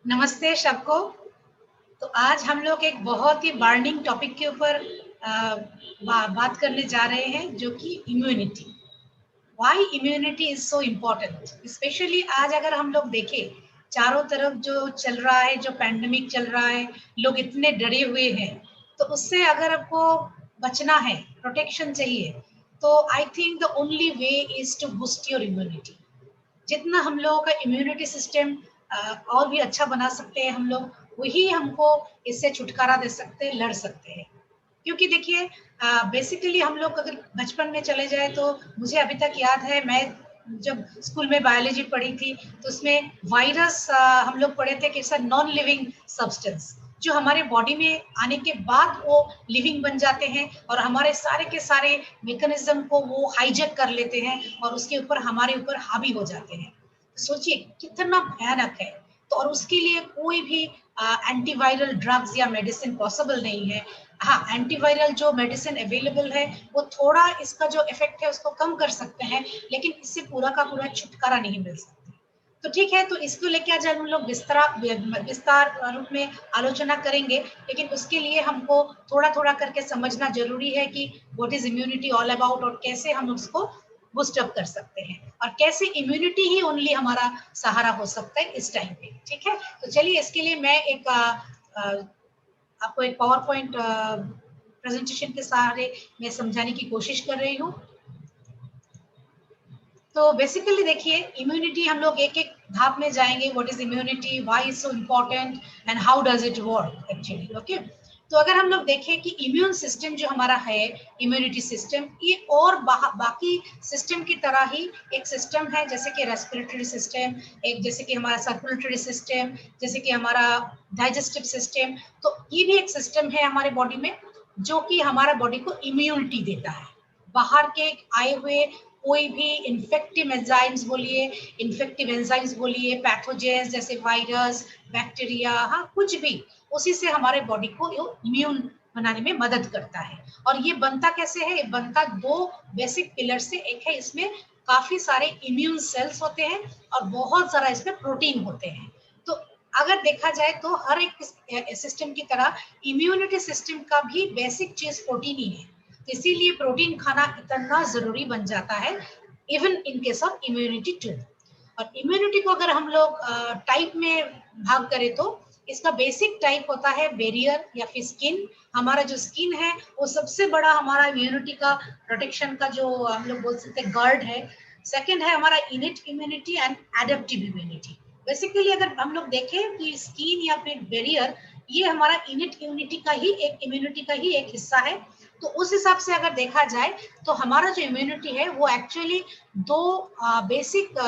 नमस्ते सबको। तो आज हम लोग एक बहुत ही बर्निंग टॉपिक के ऊपर बात करने जा रहे हैं, जो कि immunity. Why immunity is so important. Specially आज अगर हम लोग देखें, चारों तरफ जो चल रहा है, जो पैंडेमिक चल रहा है, लोग इतने डरे हुए हैं। तो उससे अगर आपको बचना है, प्रोटेक्शन चाहिए, तो I think the only way is to boost your immunity. जितना हम लोगों का इम्यूनिटी सिस्टम और भी अच्छा बना सकते हैं हम लोग, वही हमको इससे छुटकारा दे सकते हैं, लड़ सकते हैं। क्योंकि देखिए, बेसिकली हम लोग अगर बचपन में चले जाए, तो मुझे अभी तक याद है, मैं जब स्कूल में बायोलॉजी पढ़ी थी, तो उसमें वायरस हम लोग पढ़े थे कि it's a non living substance, जो हमारे बॉडी में आने के बाद वो लिविंग बन जाते हैं और हमारे सारे के सारे मैकेनिज्म को वो हाईजैक कर लेते हैं और उसके ऊपर हमारे ऊपर हावी हो जाते हैं। सोचिए कितना भयानक है। तो और उसके लिए कोई भी एंटीवायरल ड्रग्स या मेडिसिन पॉसिबल नहीं है। हाँ, एंटीवायरल जो मेडिसिन अवेलेबल है, वो थोड़ा इसका जो इफेक्ट है उसको कम कर सकते हैं, लेकिन इससे पूरा का पूरा छुटकारा नहीं मिल सकता। तो ठीक है, तो इसको लेके आज हम लोग विस्तार रूप में आलोचना करेंगे। लेकिन उसके लिए हमको थोड़ा थोड़ा करके समझना जरूरी है कि what is immunity all about, और कैसे हम उसको बूस्ट अप कर सकते हैं, और कैसे इम्यूनिटी ही ओनली हमारा सहारा हो सकता है इस टाइम पे। ठीक है, तो चलिए, इसके लिए मैं आपको एक पावर पॉइंट प्रेजेंटेशन के सहारे मैं समझाने की कोशिश कर रही हूँ। तो बेसिकली देखिए, इम्यूनिटी हम लोग एक एक धाप में जाएंगे। What is immunity, why is so important, and how does it work actually. Okay, तो अगर हम लोग देखें कि इम्यून सिस्टम जो हमारा है, इम्यूनिटी सिस्टम, ये और बाकी सिस्टम की तरह ही एक सिस्टम है, जैसे कि रेस्पिरेटरी सिस्टम, एक जैसे कि हमारा सर्कुलेटरी सिस्टम, जैसे कि हमारा डाइजेस्टिव सिस्टम। तो ये भी एक सिस्टम है हमारे बॉडी में, जो कि हमारा बॉडी को इम्यूनिटी देता है। बाहर के आए हुए कोई भी इन्फेक्टिव एंजाइम्स बोलिए, पैथोजेंस जैसे वायरस, बैक्टीरिया, हाँ कुछ भी, उसी से हमारे बॉडी को इम्यून बनाने में मदद करता है। और ये बनता कैसे है? ये बनता दो बेसिक पिलर से। एक है, इसमें काफी सारे इम्यून सेल्स होते हैं और बहुत सारा इसमें प्रोटीन होते हैं। तो अगर देखा जाए तो हर एक सिस्टम की तरह इम्यूनिटी सिस्टम का भी बेसिक चीज प्रोटीन ही है। इसीलिए प्रोटीन खाना इतना जरूरी बन जाता है, even in case of immunity too. और इम्यूनिटी को अगर हम लोग टाइप में भाग करें, तो इसका बेसिक टाइप होता है बैरियर या फिर स्किन। हमारा जो स्किन है, वो सबसे बड़ा हमारा इम्यूनिटी का प्रोटेक्शन का जो हम लोग बोल सकते हैं गार्ड है। सेकंड है हमारा innate immunity and adaptive immunity. Basically अगर हम लोग देखें कि स्किन या फिर बैरियर, ये हमारा इनेट इम्यूनिटी का ही एक हिस्सा है। तो उस हिसाब से अगर देखा जाए, तो हमारा जो इम्यूनिटी है वो एक्चुअली दो बेसिक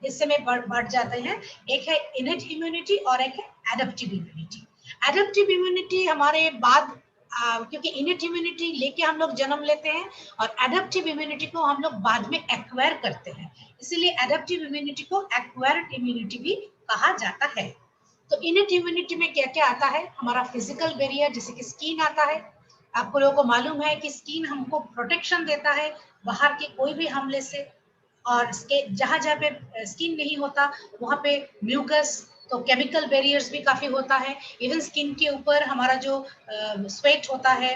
हिस्से में बढ़ जाते हैं। एक है इनेट इम्यूनिटी और एक है एडेप्टिव इम्यूनिटी। एडेप्टिव इम्यूनिटी हमारे बाद क्योंकि इनेट इम्यूनिटी लेके हम लोग जन्म लेते हैं, और एडेप्टिव इम्यूनिटी को हम लोग बाद में एक्वायर करते हैं। इसीलिए एडेप्टिव इम्यूनिटी को एक्वायर्ड इम्यूनिटी भी कहा जाता है। तो इनेट इम्यूनिटी में क्या क्या आता है? हमारा फिजिकल बैरियर, जैसे कि स्किन आता है। आपको लोगों को मालूम है कि स्किन हमको प्रोटेक्शन देता है बाहर के कोई भी हमले से। और इसके जहां जहां पे स्किन नहीं होता, वहां पे म्यूकस, तो केमिकल बैरियर्स भी काफी होता है। इवन स्किन के ऊपर हमारा जो स्वेट होता है,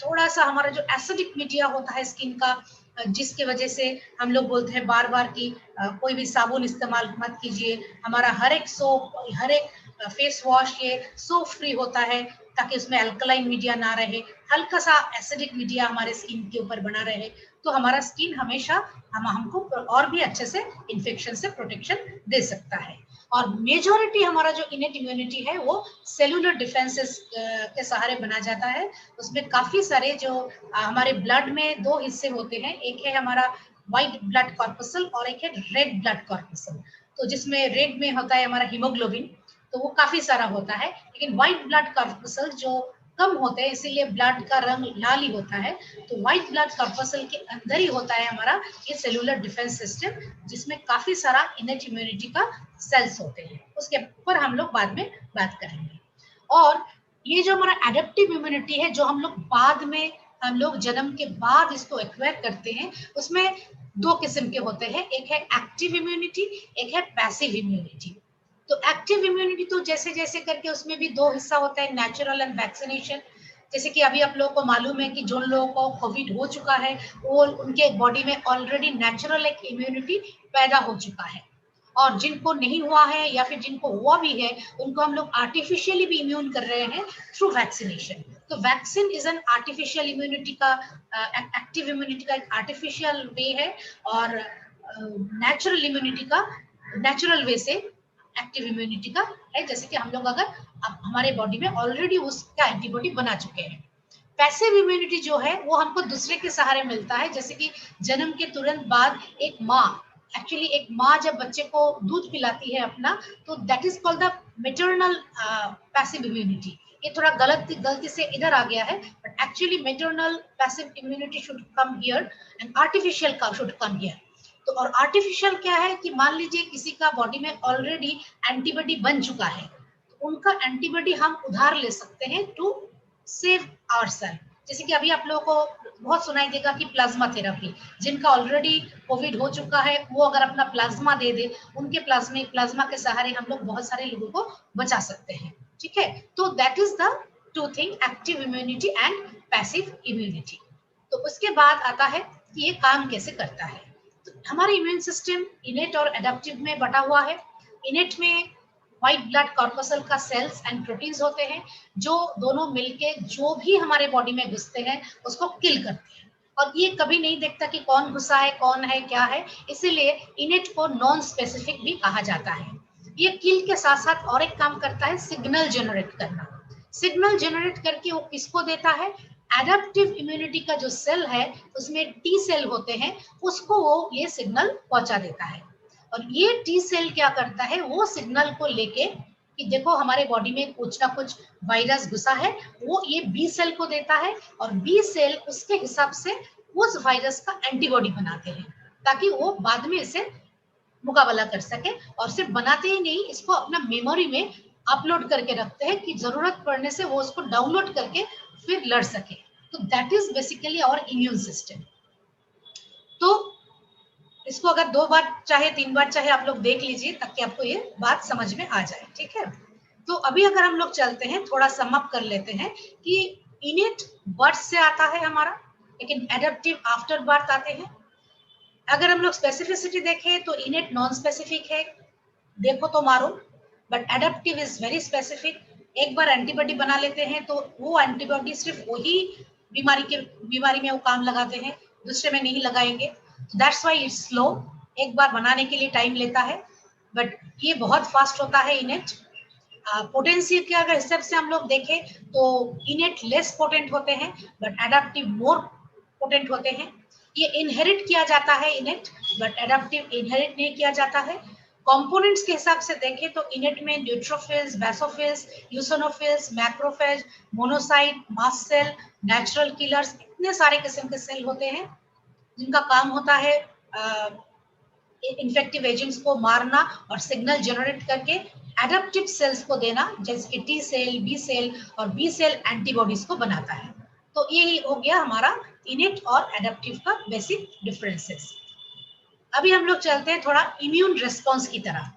थोड़ा सा हमारा जो एसिडिक मीडिया होता है स्किन का, जिसकी वजह से हम लोग बोलते हैं बार बार कि कोई भी साबुन इस्तेमाल मत कीजिए। हमारा हर एक सोप, हर एक फेस वॉश ये सोप फ्री होता है, ताकि उसमें अल्कलाइन मीडिया ना रहे, हल्का सा एसिडिक मीडिया हमारे स्किन के ऊपर बना रहे। तो हमारा स्किन हमेशा हमको और भी अच्छे से इन्फेक्शन से प्रोटेक्शन दे सकता है। और मेजोरिटी हमारा जो इनेट इम्यूनिटी है, वो सेलुलर डिफेंसेस के सहारे बना जाता है। उसमें काफी सारे जो हमारे ब्लड में दो हिस्से होते हैं, एक है हमारा व्हाइट ब्लड कॉर्पसल और एक है रेड ब्लड कॉर्पसल। तो जिसमें रेड में होता है हमारा हीमोग्लोबिन, तो वो काफी सारा होता है। लेकिन व्हाइट ब्लड कॉर्पसल जो कम होते हैं, इसीलिए ब्लड का रंग लाल ही होता है। तो व्हाइट ब्लड कॉर्पसल के अंदर ही होता है हमारा ये सेलुलर डिफेंस सिस्टम, जिसमें काफी सारा इनेट इम्यूनिटी का सेल्स होते हैं। उसके ऊपर हम लोग बाद में बात करेंगे। और ये जो हमारा एडेप्टिव इम्यूनिटी है, जो हम लोग बाद में, हम लोग जन्म के बाद इसको एक्वायर करते हैं, उसमें दो किस्म के होते हैं। एक है एक्टिव इम्यूनिटी, एक है पैसिव इम्यूनिटी। तो एक्टिव इम्यूनिटी तो जैसे जैसे करके उसमें भी दो हिस्सा होता है, नेचुरल एंड वैक्सीनेशन। जैसे कि अभी आप लोगों को मालूम है कि जो लोगों को कोविड हो चुका है वो उनके बॉडी में ऑलरेडी नेचुरल एक इम्यूनिटी पैदा हो चुका है, और जिनको नहीं हुआ है या फिर जिनको हुआ भी है उनको हम लोग आर्टिफिशियली भी इम्यून कर रहे हैं थ्रू वैक्सीनेशन। तो vaccine is an artificial immunity का, एक्टिव इम्यूनिटी का एक आर्टिफिशियल वे है, और नेचुरल इम्यूनिटी का नेचुरल वे से एक्टिव इम्यूनिटी का है, जैसे कि हम लोग अगर हमारे बॉडी में ऑलरेडी उसका एंटीबॉडी बना चुके हैं। पैसिव इम्यूनिटी जो है वो हमको दूसरे के सहारे मिलता है, जैसे कि जन्म के तुरंत बाद एक माँ, एक्चुअली एक माँ जब बच्चे को दूध पिलाती है अपना, तो that is called the maternal passive immunity. ये थोड़ा गलती से इधर आ गया है, but actually maternal passive immunity should come here and artificial should come here. तो और आर्टिफिशियल क्या है कि मान लीजिए किसी का बॉडी में ऑलरेडी एंटीबॉडी बन चुका है, तो उनका एंटीबॉडी हम उधार ले सकते हैं टू सेव आवरसेल्फ। जैसे कि अभी आप लोगों को बहुत सुनाई देगा कि प्लाज्मा थेरेपी, जिनका ऑलरेडी कोविड हो चुका है वो अगर अपना प्लाज्मा दे दे, उनके प्लाज्मा के सहारे हम लोग बहुत सारे लोगों को बचा सकते हैं। ठीक है, तो that is the two thing, active immunity and passive immunity. तो उसके बाद आता है कि ये काम कैसे करता है। तो हमारा इम्यून सिस्टम इनेट और एडेप्टिव में बटा हुआ है। इनेट में व्हाइट ब्लड कॉर्पसल का सेल्स एंड प्रोटीन्स होते हैं, जो दोनों मिलके जो भी हमारे बॉडी में घुसते हैं उसको किल करते हैं, और ये कभी नहीं देखता कि कौन घुसा है कौन है क्या है, इसीलिए इनेट को नॉन स्पेसिफिक भी कहा जाता है। ये किल के साथ साथ और एक काम करता है, सिग्नल जनरेट करना। सिग्नल जनरेट करके वो किसको देता है, एडेप्टिव इम्यूनिटी का जो सेल है उसमें टी सेल होते हैं, उसको वो ये सिग्नल पहुंचा देता है। और ये टी सेल क्या करता है, वो सिग्नल को लेके कि देखो हमारे बॉडी में कुछ ना कुछ वायरस घुसा है, वो ये बी सेल को देता है, और बी सेल उसके हिसाब से उस वायरस का एंटीबॉडी बनाते हैं, ताकि वो बाद में इसे मुकाबला कर सके। और सिर्फ बनाते ही नहीं, इसको अपना मेमोरी में अपलोड करके रखते हैं कि जरूरत पड़ने से वो उसको डाउनलोड करके फिर लड़ सके। तो that is basically our immune system. तो इसको अगर 2 बार चाहे 3 बार चाहे आप लोग देख लीजिए, ताकि आपको ये बात समझ में आ जाए। ठीक है, तो अभी अगर हम लोग चलते हैं, थोड़ा सम अप कर लेते हैं कि इनेट बर्थ से आता है हमारा, लेकिन एडेप्टिव आफ्टर बर्थ आते हैं। अगर हम लोग स्पेसिफिसिटी देखें तो इनेट नॉन स्पेसिफिक है, देखो तो मारो, but adaptive is very specific. एक बार एंटीबॉडी बना लेते हैं तो वो एंटीबॉडी सिर्फ वही बीमारी में वो काम लगाते हैं, दूसरे में नहीं लगाएंगे। दैट्स व्हाई इट्स स्लो, एक बार बनाने के लिए टाइम लेता है, बट ये बहुत फास्ट होता है इनेट। पोटेंसी के अगर हिसाब से हम लोग देखें तो इनेट लेस पोटेंट होते हैं, बट एडेप्टिव मोर पोटेंट होते हैं। ये इनहेरिट किया जाता है इनेट, बट एडेप्टिव इनहेरिट नहीं किया जाता है। कंपोनेंट्स के हिसाब से देखें तो इनेट में neutrophils, basophils, eosinophils, macrophage, monocyte, mast cell, natural killers, इतने सारे किस्म के सेल होते हैं जिनका काम होता है इन्फेक्टिव एजेंट्स को मारना और सिग्नल जनरेट करके एडेप्टिव सेल्स को देना, जैसे कि टी सेल, बी सेल, और बी सेल एंटीबॉडीज को बनाता है। तो यही हो गया हमारा इनेट और एडेप्टिव का बेसिक डिफरेंसेस। अभी हम लोग चलते हैं थोड़ा इम्यून रेस्पॉन्स की तरफ।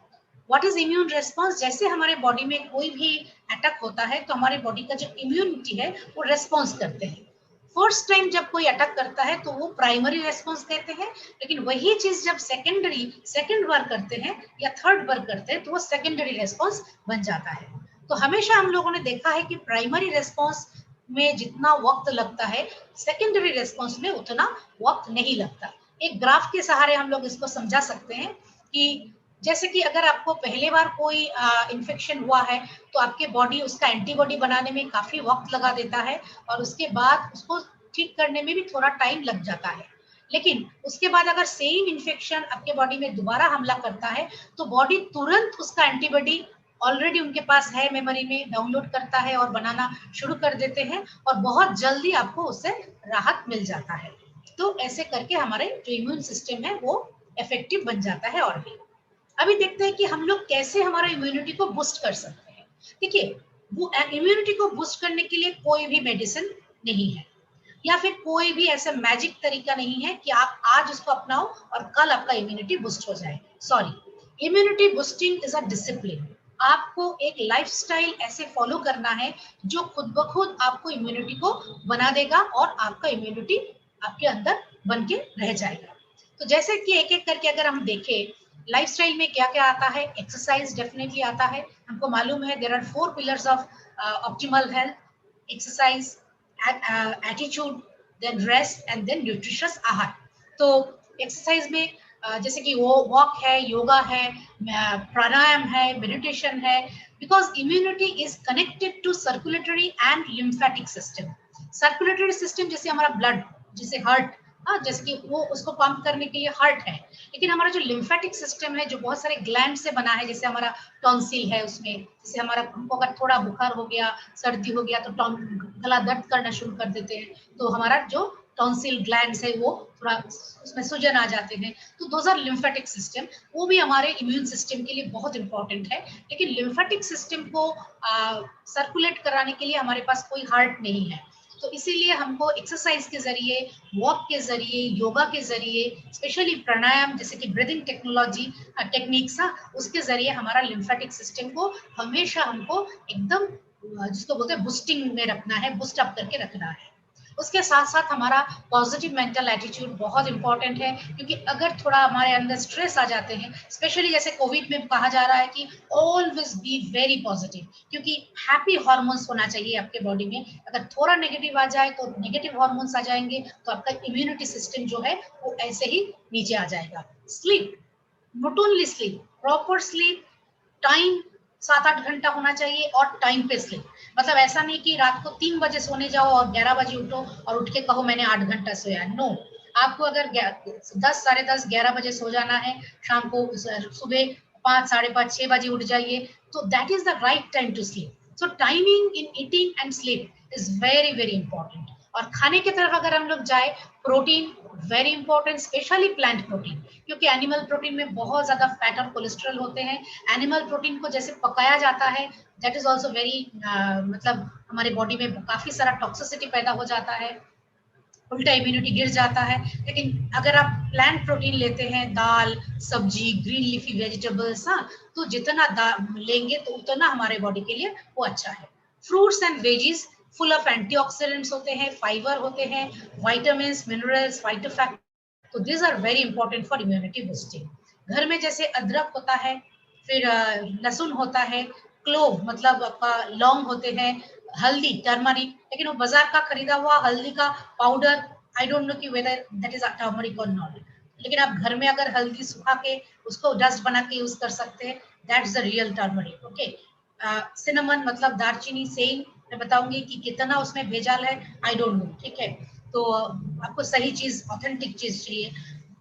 What is immune response? जैसे हमारे बॉडी में कोई भी अटैक होता है तो हमारे बॉडी का जो इम्यूनिटी है वो रेस्पॉन्स करते हैं। फर्स्ट टाइम जब कोई अटैक करता है तो वो प्राइमरी रेस्पॉन्स देते हैं, लेकिन वही चीज जब सेकेंड बार करते हैं या थर्ड बार करते हैं तो वो सेकेंडरी रेस्पॉन्स बन जाता है। तो हमेशा हम लोगों ने देखा है कि प्राइमरी रेस्पॉन्स में जितना वक्त लगता है, सेकेंडरी रेस्पॉन्स में उतना वक्त नहीं लगता। एक ग्राफ के सहारे हम लोग इसको समझा सकते हैं कि जैसे कि अगर आपको पहले बार कोई इन्फेक्शन हुआ है तो आपके बॉडी उसका एंटीबॉडी बनाने में काफी वक्त लगा देता है, और उसके बाद उसको ठीक करने में भी थोड़ा टाइम लग जाता है। लेकिन उसके बाद अगर सेम इन्फेक्शन आपके बॉडी में दोबारा हमला करता है तो बॉडी तुरंत उसका एंटीबॉडी ऑलरेडी उनके पास है, मेमोरी में डाउनलोड करता है और बनाना शुरू कर देते हैं, और बहुत जल्दी आपको उससे राहत मिल जाता है। तो ऐसे करके हमारे जो इम्यून सिस्टम है वो इफेक्टिव बन जाता है। और भी अभी देखते हैं कि हम लोग कैसे हमारा इम्यूनिटी को बूस्ट कर सकते हैं। देखिए, वो इम्यूनिटी को बूस्ट करने के लिए कोई भी मेडिसिन नहीं है, या फिर कोई भी ऐसा मैजिक तरीका नहीं है कि आप आज उसको अपनाओ और कल आपका इम्यूनिटी बूस्ट हो जाए। Sorry, immunity boosting is a discipline. आपको एक लाइफस्टाइल ऐसे फॉलो करना है जो खुद ब खुद आपको इम्यूनिटी को बना देगा और आपका इम्यूनिटी आपके अंदर बन के रह जाएगा। तो जैसे कि एक एक करके अगर हम देखें लाइफस्टाइल में क्या क्या आता है, एक्सरसाइज डेफिनेटली आता है। हमको मालूम है there are 4 pillars of optimal health, exercise, attitude, then rest and then nutritious आहार। तो एक्सरसाइज में जैसे कि वो वॉक है, योगा है, प्राणायाम है, मेडिटेशन है, because immunity is connected to circulatory and lymphatic system. Circulatory system जैसे हमारा ब्लड, जैसे हार्ट, हाँ, जैसे कि वो उसको पंप करने के लिए हार्ट है, लेकिन हमारा जो लिम्फेटिक सिस्टम है जो बहुत सारे ग्लैंड से बना है, जैसे हमारा टॉन्सिल है, उसमें जैसे हमारा हमको अगर थोड़ा बुखार हो गया, सर्दी हो गया तो गला दर्द करना शुरू कर देते हैं, तो हमारा जो टॉन्सिल ग्लैंड्स है वो थोड़ा उसमें सूजन आ जाते हैं, तो दोज आर लिम्फेटिक सिस्टम। वो भी हमारे इम्यून सिस्टम के लिए बहुत इंपॉर्टेंट है, लेकिन लिम्फेटिक सिस्टम को सर्कुलेट कराने के लिए हमारे पास कोई हार्ट नहीं है। तो इसीलिए हमको एक्सरसाइज के जरिए, वॉक के जरिए, योगा के जरिए, स्पेशली प्राणायाम जैसे कि ब्रीदिंग टेक्नोलॉजी टेक्निक्स, उसके जरिए हमारा लिम्फेटिक सिस्टम को हमेशा हमको एकदम जिसको बोलते हैं बूस्टिंग में रखना है, बूस्ट अप करके रखना है। उसके साथ साथ हमारा पॉजिटिव मेंटल एटीट्यूड बहुत इंपॉर्टेंट है, क्योंकि अगर थोड़ा हमारे अंदर स्ट्रेस आ जाते हैं, स्पेशली जैसे कोविड में कहा जा रहा है कि ऑलवेज बी वेरी पॉजिटिव, क्योंकि हैप्पी हार्मोन्स होना चाहिए आपके बॉडी में। अगर थोड़ा नेगेटिव आ जाए तो नेगेटिव हार्मोन्स आ जाएंगे, तो आपका इम्यूनिटी सिस्टम जो है वो ऐसे ही नीचे आ जाएगा। Sleep, not only sleep, proper sleep, time 7-8 घंटा होना चाहिए और टाइम पे स्लीप। मतलब ऐसा नहीं कि रात को 3 बजे सोने जाओ और 11 बजे उठो और उठ के कहो मैंने 8 घंटा सोया। नो, आपको अगर 10, साढ़े 10, 11 बजे सो जाना है, शाम को सुबह 5, साढ़े 5, 6 बजे उठ जाइए, तो that is the right time to sleep. So timing in eating and sleep is very very important. और खाने की तरफ अगर हम लोग जाए, protein very important, specially plant protein, क्योंकि एनिमल प्रोटीन में बहुत ज्यादा फैट और कोलेस्ट्रॉल होते हैं। एनिमल प्रोटीन को जैसे पकाया जाता है, दैट इज ऑल्सो वेरी मतलब हमारे बॉडी में काफी सारा टॉक्सिसिटी पैदा हो जाता है, उल्टा इम्यूनिटी गिर जाता है। लेकिन अगर आप प्लांट प्रोटीन लेते हैं, दाल, सब्जी, ग्रीन लीफी वेजिटेबल्स, हाँ, तो जितना लेंगे तो उतना हमारे बॉडी के लिए वो अच्छा है। Fruits and veggies full of antioxidants होते हैं, फाइबर होते हैं, विटामिन्स, मिनरल्स, फाइटोफैक्ट, तो this are very important for immunity boosting. घर में जैसे अदरक होता है, फिर लहसुन होता है, क्लोव मतलब आपका लौंग होते हैं, हल्दी, टर्मरिक, लेकिन वो बाजार का खरीदा हुआ हल्दी का पाउडर, आई डोंट नो कि वेदर दैट इज टर्मरिक और नॉट, लेकिन आप घर में अगर हल्दी सुखा के उसको डस्ट बना के यूज कर सकते हैं, that's the real turmeric. Okay, cinnamon मतलब दालचीनी, सेम मैं बताऊंगी कि कितना उसमें भेजाल है, आई डोंट नो, ठीक है। तो आपको सही चीज, ऑथेंटिक चीज चाहिए।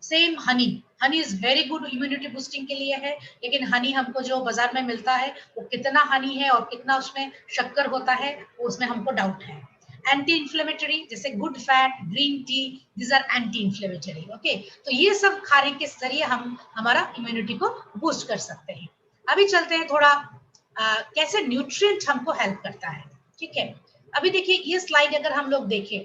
Same Honey, honey is very good immunity boosting के लिए है, लेकिन हनी हमको जो बाजार में मिलता है वो कितना हनी है और कितना उसमें शक्कर होता है, वो उसमें हमको डाउट है। एंटी इंफ्लेमेटरी जैसे good fat, green tea, this are anti inflammatory. Okay, तो ये सब खाने के जरिए हम हमारा इम्यूनिटी को बूस्ट कर सकते हैं। अभी चलते हैं थोड़ा कैसे न्यूट्रिएंट हमको हेल्प करता है, ठीक है। अभी देखिए ये स्लाइड अगर हम लोग देखें,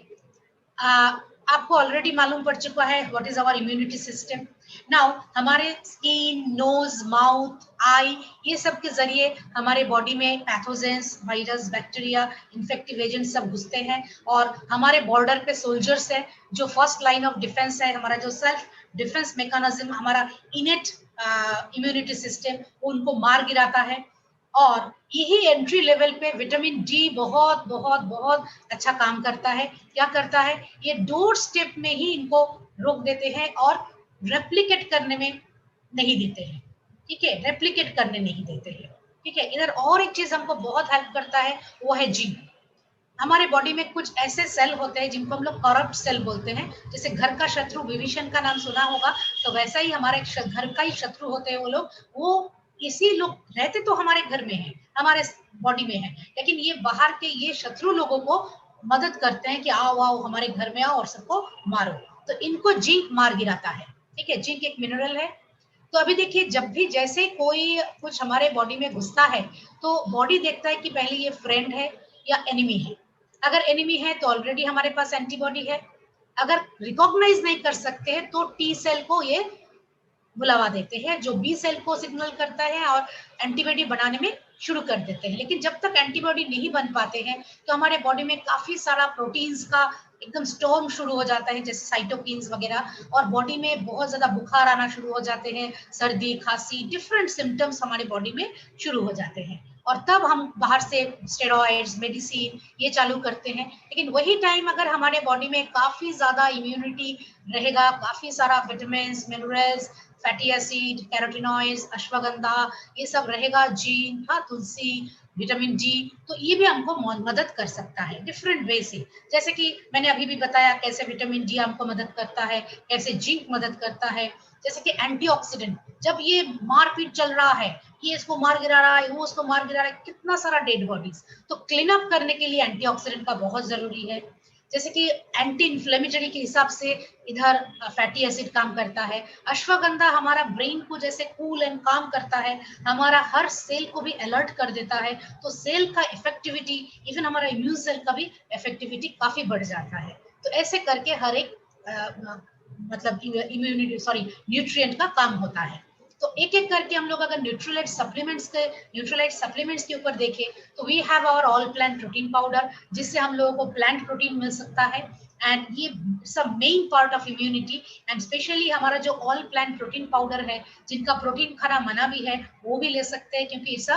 आपको ऑलरेडी मालूम पड़ चुका है what is our immunity system. Now हमारे स्किन, नोज, माउथ, आई, ये सब के जरिए हमारे बॉडी में pathogens, virus, bacteria, infective agent सब घुसते हैं, और हमारे बॉर्डर पे सोल्जर्स है जो फर्स्ट लाइन ऑफ डिफेंस है, हमारा जो सेल्फ डिफेंस मैकेनिज्म, हमारा इनेट इम्यूनिटी सिस्टम, उनको मार गिराता है। और यही एंट्री लेवल पे विटामिन डी बहुत बहुत बहुत अच्छा काम करता है। क्या करता है, ये डोर स्टेप में ही इनको रोक देते हैं और रेप्लिकेट करने में नहीं देते हैं, ठीक है, रेप्लिकेट करने नहीं देते हैं, ठीक है। इधर और एक चीज हमको बहुत हेल्प करता है, वो है जिंक। हमारे बॉडी में कुछ ऐसे सेल होते हैं जिनको हम लोग करप्ट सेल बोलते हैं, जैसे घर का शत्रु विभीषण का नाम सुना होगा, तो वैसा ही हमारे घर का ही शत्रु होते हैं वो लोग। वो इसी लोग रहते तो हमारे घर में है, हमारे बॉडी में है, लेकिन ये बाहर के ये शत्रु लोगों को मदद करते हैं कि आओ आओ हमारे घर में आओ और सबको मारो। तो इनको जिंक मार गिराता है, ठीक है। जिंक एक मिनरल है। तो अभी देखिए जब भी जैसे कोई कुछ हमारे बॉडी में घुसता है, तो बॉडी देखता है कि पहले ये फ्रेंड है या एनिमी है। अगर एनिमी है तो ऑलरेडी हमारे पास एंटीबॉडी है। अगर रिकॉग्नाइज नहीं कर सकते हैं तो टी सेल को ये बुलावा देते हैं, जो बी सेल को सिग्नल करता है और एंटीबॉडी बनाने में शुरू कर देते हैं। लेकिन जब तक एंटीबॉडी नहीं बन पाते हैं तो हमारे बॉडी में काफी सारा प्रोटीन्स का एकदम स्टॉर्म शुरू हो जाता है, जैसे साइटोकिन्स वगैरह, और बॉडी में बहुत ज्यादा बुखार आना शुरू हो जाते हैं, सर्दी खांसी डिफरेंट सिम्टम्स हमारे बॉडी में शुरू हो जाते हैं। और तब हम बाहर से स्टेरॉइड्स मेडिसिन ये चालू करते हैं। लेकिन वही टाइम अगर हमारे बॉडी में काफी ज्यादा इम्यूनिटी रहेगा, काफी सारा vitamin minerals fatty acid carotenoids ashwagandha ये सब रहेगा, जिंक, हाँ तुलसी, विटामिन डी, तो ये भी हमको मदद कर सकता है डिफरेंट वे से। जैसे कि मैंने अभी भी बताया कैसे विटामिन डी हमको मदद करता है, कैसे जिंक मदद करता है। जैसे कि एंटीऑक्सीडेंट, जब ये मारपीट चल रहा है, ये इसको मार गिरा रहा है, वो उसको मार गिरा रहा है, कितना सारा डेड बॉडीज, तो क्लीन अप करने के लिए एंटीऑक्सीडेंट का बहुत जरूरी है। जैसे कि एंटी इन्फ्लेमेटरी के हिसाब से इधर फैटी एसिड काम करता है। अश्वगंधा हमारा ब्रेन को जैसे कूल एंड काम करता है, हमारा हर सेल को भी अलर्ट कर देता है, तो सेल का इफेक्टिविटी, इवन हमारा इम्यून सेल का भी इफेक्टिविटी काफी बढ़ जाता है। तो ऐसे करके हर एक मतलब इम्यूनिटी सॉरी न्यूट्रिएंट का काम होता है। तो एक एक करके हम लोग अगर न्यूट्रलाइट सप्लीमेंट्स के ऊपर देखें, तो we have our all plant protein powder, जिससे हम लोगों को प्लांट प्रोटीन मिल सकता है, एंड ये सब main part of immunity. And specially हमारा जो ऑल प्लांट प्रोटीन पाउडर है, जिनका प्रोटीन खाना मना भी है, वो भी ले सकते हैं, क्योंकि it's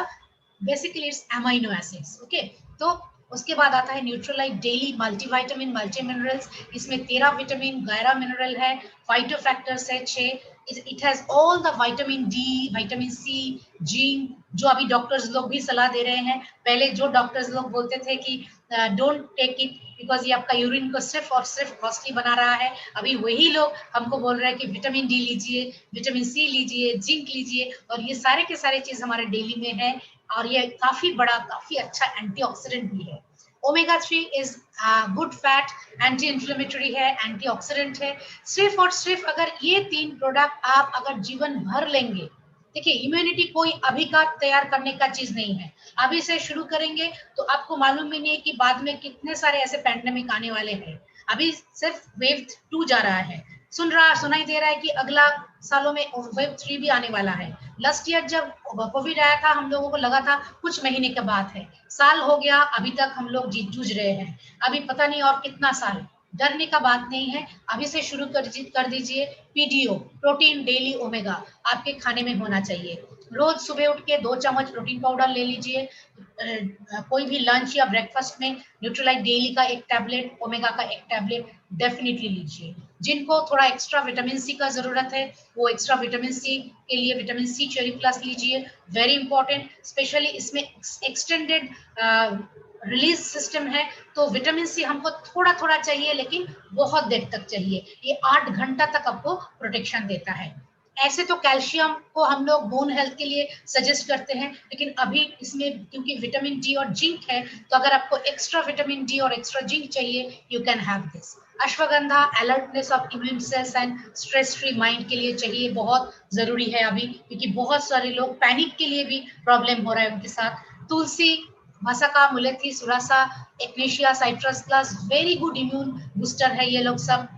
basically it's amino acids. Okay, तो उसके बाद आता है Nutrilite daily multivitamin multi minerals. इसमें 13 विटामिन 11 मिनरल है, फाइटोफैक्टर्स है 6। It has all the vitamin D, vitamin C, zinc, जो अभी डॉक्टर्स लोग भी सलाह दे रहे हैं। पहले जो डॉक्टर्स लोग बोलते थे कि डोंट टेक इट बिकॉज ये आपका यूरिन को सिर्फ और सिर्फ कॉस्टली बना रहा है, अभी वही लोग हमको बोल रहे हैं कि विटामिन डी लीजिए, विटामिन सी लीजिए, जिंक लीजिए, और ये सारे के सारे चीज हमारे डेली में है, और ये काफी बड़ा काफी अच्छा एंटीऑक्सीडेंट भी है। Omega 3 is good fat, anti inflammatory है, एंटीऑक्सीडेंट है। सिर्फ और सिर्फ अगर ये 3 प्रोडक्ट आप अगर जीवन भर लेंगे, देखिए इम्यूनिटी कोई अभी का तैयार करने का चीज नहीं है। अभी से शुरू करेंगे तो आपको मालूम भी नहीं है कि बाद में कितने सारे ऐसे पैंडेमिक आने वाले हैं। अभी सिर्फ वेव 2 जा रहा है, सुनाई दे रहा है कि अगला सालों में वेव 3 भी आने वाला है। लास्ट ईयर जब कोविड आया था, हम लोगों को लगा था कुछ महीने के बाद है, साल हो गया, अभी तक हम लोग जूझ रहे हैं, अभी पता नहीं और कितना साल। डरने का बात नहीं है, अभी से शुरू कर दीजिए। पीडीओ, प्रोटीन डेली ओमेगा, आपके खाने में होना चाहिए। रोज सुबह उठ के 2 चम्मच प्रोटीन पाउडर ले लीजिए। कोई भी लंच या ब्रेकफास्ट में न्यूट्रलाइट डेली का 1 टैबलेट, ओमेगा का 1 टैबलेट डेफिनेटली लीजिए। जिनको थोड़ा एक्स्ट्रा विटामिन सी का जरूरत है, वो एक्स्ट्रा विटामिन सी के लिए विटामिन सी चेरी प्लस लीजिए, वेरी इंपॉर्टेंट। स्पेशली इसमें एक्सटेंडेड रिलीज सिस्टम है, तो विटामिन सी हमको थोड़ा थोड़ा चाहिए, लेकिन बहुत देर तक चाहिए। ये 8 घंटा तक आपको प्रोटेक्शन देता है। ऐसे तो कैल्शियम को हम लोग बोन हेल्थ के लिए सजेस्ट करते हैं, लेकिन अभी इसमें क्योंकि विटामिन डी और जिंक है, तो अगर आपको एक्स्ट्रा विटामिन डी और एक्स्ट्रा जिंक चाहिए, you can have this. Ashwagandha alertness of immune cells and stress free mind के लिए चाहिए, बहुत जरूरी है अभी, क्योंकि बहुत सारे लोग पैनिक के लिए भी प्रॉब्लम हो रहा है उनके साथ। तुलसी, मसका, मुलेठी, सुरासा, echinacea, citrus plus, very good immune booster है ये लोग सब।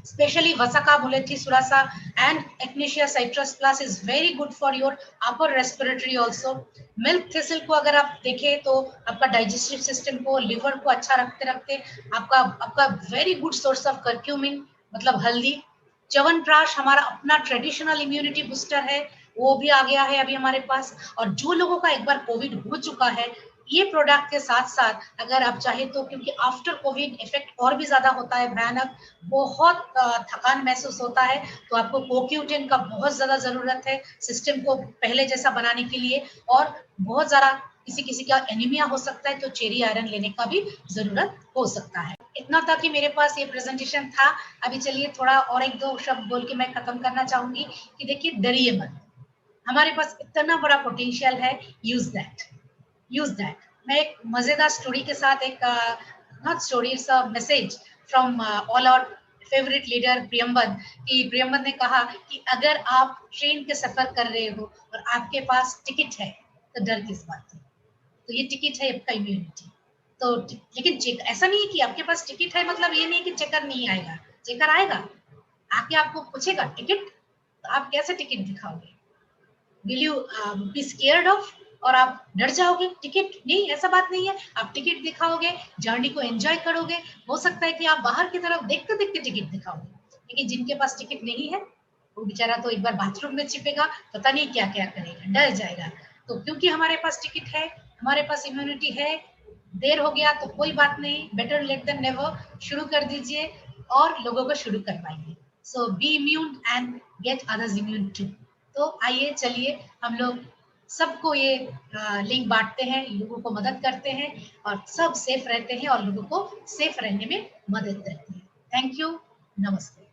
Especially Vasaka, Mulethi, Surasa and Echinacea citrus plus is very good for your upper respiratory also. Milk thistle को अगर आप देखें तो आपका डाइजेस्टिव सिस्टम को, लिवर को अच्छा रखते रखते आपका आपका very good source of curcumin, मतलब हल्दी। च्यवनप्राश हमारा अपना ट्रेडिशनल इम्यूनिटी बूस्टर है, वो भी आ गया है अभी हमारे पास। और जो लोगों का एक बार कोविड हो चुका है, ये प्रोडक्ट के साथ साथ अगर आप चाहे तो, क्योंकि आफ्टर कोविड इफेक्ट और भी ज्यादा होता है भयानक, बहुत थकान महसूस होता है, तो आपको कोक्यूटेन का बहुत ज्यादा जरूरत है सिस्टम को पहले जैसा बनाने के लिए। और बहुत ज्यादा किसी किसी का एनीमिया हो सकता है, तो चेरी आयरन लेने का भी जरूरत हो सकता है। इतना था कि मेरे पास ये प्रेजेंटेशन था। अभी चलिए थोड़ा और 1-2 शब्द बोल के मैं खत्म करना चाहूंगी कि देखिए डरिए मत, हमारे पास इतना बड़ा पोटेंशियल है, यूज दैट, यूज दैट। मैं एक मजेदार स्टोरी के साथ, एक not story, it's a message from all our favourite leader Priyambad, कि प्रियंबद ने कहा कि अगर आप ट्रेन के सफर कर रहे हो और आपके पास टिकट है, तो डर किस बात की, तो ये टिकट है आपका इम्यूनिटी। तो लेकिन चेक ऐसा नहीं है कि आपके पास टिकट है मतलब ये नहीं कि चेकर नहीं आएगा, चेकर आएगा, आके आपको पूछेगा टिकट, तो आप कैसे टिकट दिखाओगे? Will you be scared of, और आप डर जाओगे? टिकट नहीं, ऐसा बात नहीं है। आप टिकट दिखाओगे, जर्नी को एंजॉय करोगे। हो सकता है कि आप बाहर की तरफ देखते देखते टिकट दिखाओगे, लेकिन जिनके पास टिकट नहीं है वो बेचारा तो एक बार बाथरूम में छिपेगा, पता नहीं क्या क्या करेगा, डर जाएगा। तो क्योंकि हमारे पास टिकट है, हमारे पास इम्यूनिटी है, देर हो गया तो कोई बात नहीं, बेटर लेट देन नेवर, शुरू कर दीजिए और लोगों को शुरू करवाइए। So be immune and get others immune too. तो आइए चलिए हम लोग सबको ये लिंक बांटते हैं, लोगों को मदद करते हैं और सब सेफ रहते हैं और लोगों को सेफ रहने में मदद करते हैं। Thank you. नमस्ते।